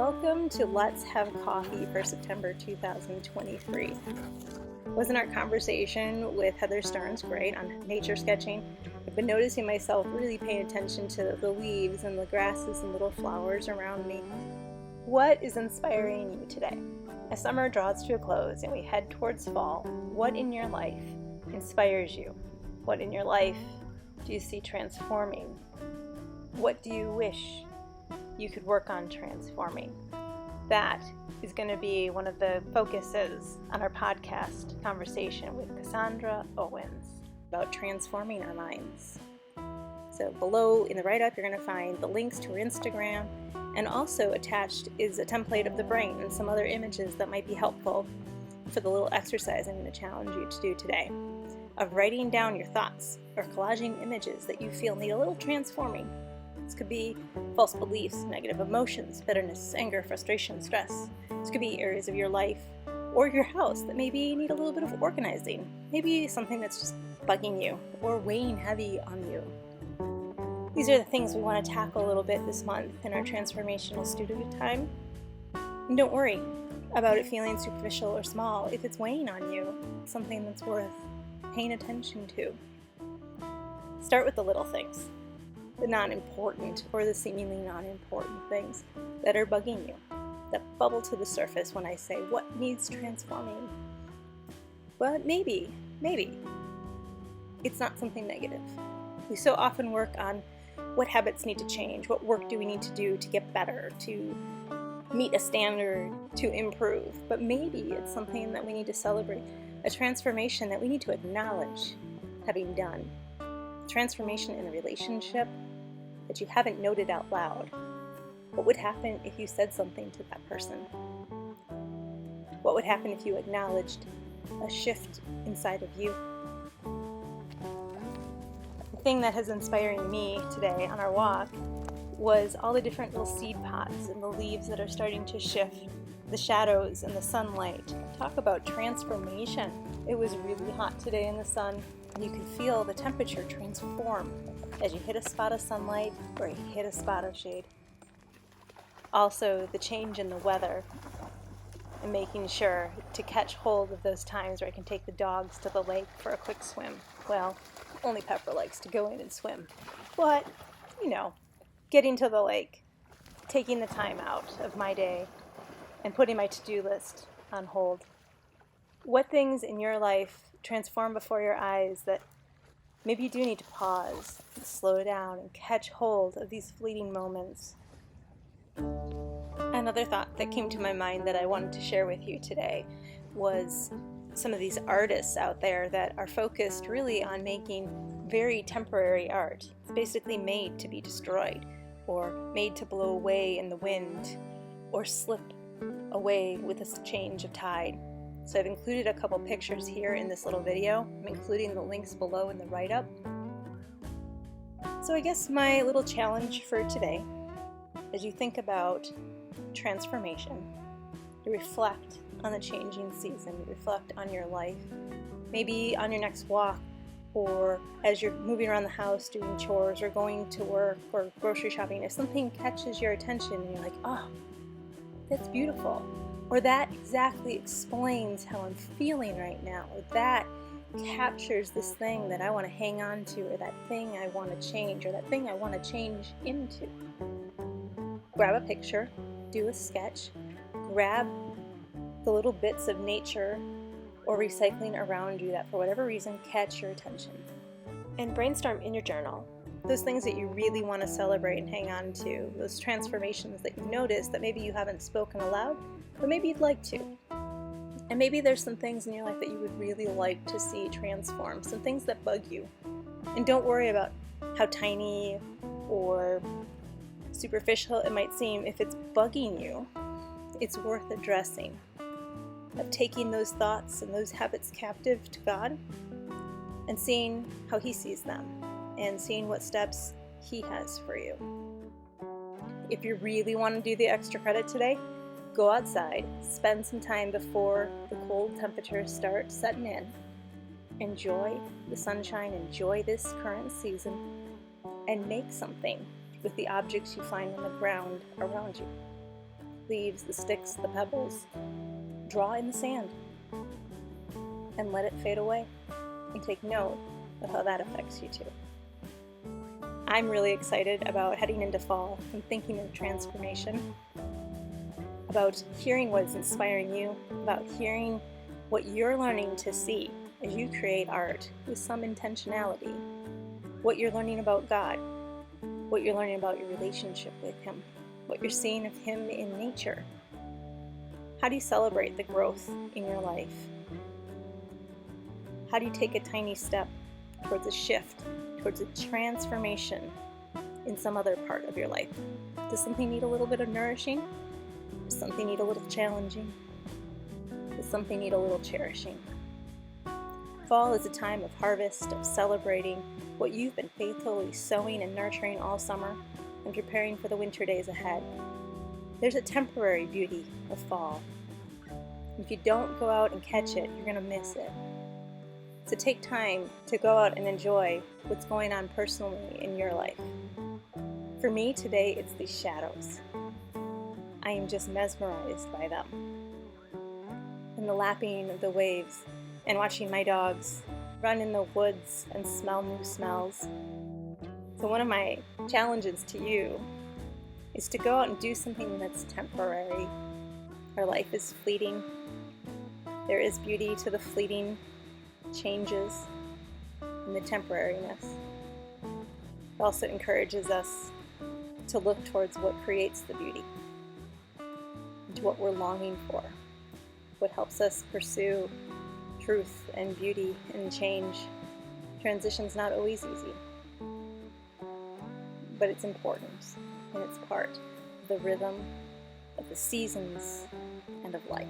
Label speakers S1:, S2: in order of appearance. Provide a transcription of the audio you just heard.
S1: Welcome to Let's Have Coffee for September 2023. Wasn't our conversation with Heather Stearns great on nature sketching? I've been noticing myself really paying attention to the leaves and the grasses and little flowers around me. What is inspiring you today? As summer draws to a close and we head towards fall, what in your life inspires you? What in your life do you see transforming? What do you wish you could work on transforming? That is going to be one of the focuses on our podcast conversation with KasSandra Owens about transforming our minds. So below in the write-up, you're going to find the links to her Instagram, and also attached is a template of the brain and some other images that might be helpful for the little exercise I'm going to challenge you to do today, of writing down your thoughts or collaging images that you feel need a little transforming. This could be false beliefs, negative emotions, bitterness, anger, frustration, stress. This could be areas of your life or your house that maybe need a little bit of organizing. Maybe something that's just bugging you or weighing heavy on you. These are the things we want to tackle a little bit this month in our transformational studio time. And don't worry about it feeling superficial or small. If it's weighing on you, it's something that's worth paying attention to. Start with the little things. The non-important or the seemingly non-important things that are bugging you, that bubble to the surface when I say, what needs transforming? Well, maybe it's not something negative. We so often work on what habits need to change, what work do we need to do to get better, to meet a standard, to improve. But maybe it's something that we need to celebrate, a transformation that we need to acknowledge having done. Transformation in a relationship that you haven't noted out loud. What would happen if you said something to that person? What would happen if you acknowledged a shift inside of you? The thing that has inspired me today on our walk was all the different little seed pods and the leaves that are starting to shift, the shadows and the sunlight. Talk about transformation. It was really hot today in the sun. You can feel the temperature transform as you hit a spot of sunlight or you hit a spot of shade. Also, the change in the weather and making sure to catch hold of those times where I can take the dogs to the lake for a quick swim. Well, only Pepper likes to go in and swim. But, getting to the lake, taking the time out of my day and putting my to-do list on hold. What things in your life transform before your eyes that maybe you do need to pause and slow down and catch hold of these fleeting moments? Another thought that came to my mind that I wanted to share with you today was some of these artists out there that are focused really on making very temporary art. It's basically made to be destroyed or made to blow away in the wind or slip away with a change of tide. So I've included a couple pictures here in this little video. I'm including the links below in the write-up. So I guess my little challenge for today, as you think about transformation, you reflect on the changing season, you reflect on your life, maybe on your next walk, or as you're moving around the house doing chores or going to work or grocery shopping. If something catches your attention and you're like, oh, that's beautiful, or that exactly explains how I'm feeling right now, or that captures this thing that I want to hang on to, or that thing I want to change, or that thing I want to change into. Grab a picture, do a sketch, grab the little bits of nature or recycling around you that for whatever reason catch your attention, and brainstorm in your journal those things that you really want to celebrate and hang on to, those transformations that you've noticed that maybe you haven't spoken aloud, but maybe you'd like to. And maybe there's some things in your life that you would really like to see transform, some things that bug you. And don't worry about how tiny or superficial it might seem. If it's bugging you, it's worth addressing. Of taking those thoughts and those habits captive to God and seeing how He sees them and seeing what steps He has for you. If you really want to do the extra credit today, go outside, spend some time before the cold temperatures start setting in. Enjoy the sunshine, enjoy this current season, and make something with the objects you find on the ground around you. leaves, the sticks, the pebbles, draw in the sand and let it fade away, and take note of how that affects you too. I'm really excited about heading into fall and thinking of transformation, about hearing what is inspiring you, about hearing what you're learning to see as you create art with some intentionality, what you're learning about God, what you're learning about your relationship with Him, what you're seeing of Him in nature. How do you celebrate the growth in your life? How do you take a tiny step towards a shift, towards a transformation in some other part of your life? Does something need a little bit of nourishing? Does something need a little challenging? Does something need a little cherishing? Fall is a time of harvest, of celebrating what you've been faithfully sowing and nurturing all summer and preparing for the winter days ahead. There's a temporary beauty of fall. If you don't go out and catch it, you're going to miss it. So take time to go out and enjoy what's going on personally in your life. For me today, it's these shadows. I am just mesmerized by them. And the lapping of the waves, and watching my dogs run in the woods and smell new smells. So one of my challenges to you is to go out and do something that's temporary. Our life is fleeting. There is beauty to the fleeting changes and the temporariness. It also encourages us to look towards what creates the beauty, to what we're longing for, what helps us pursue truth and beauty and change. Transition's not always easy, but it's important, and it's part of the rhythm of the seasons and of life.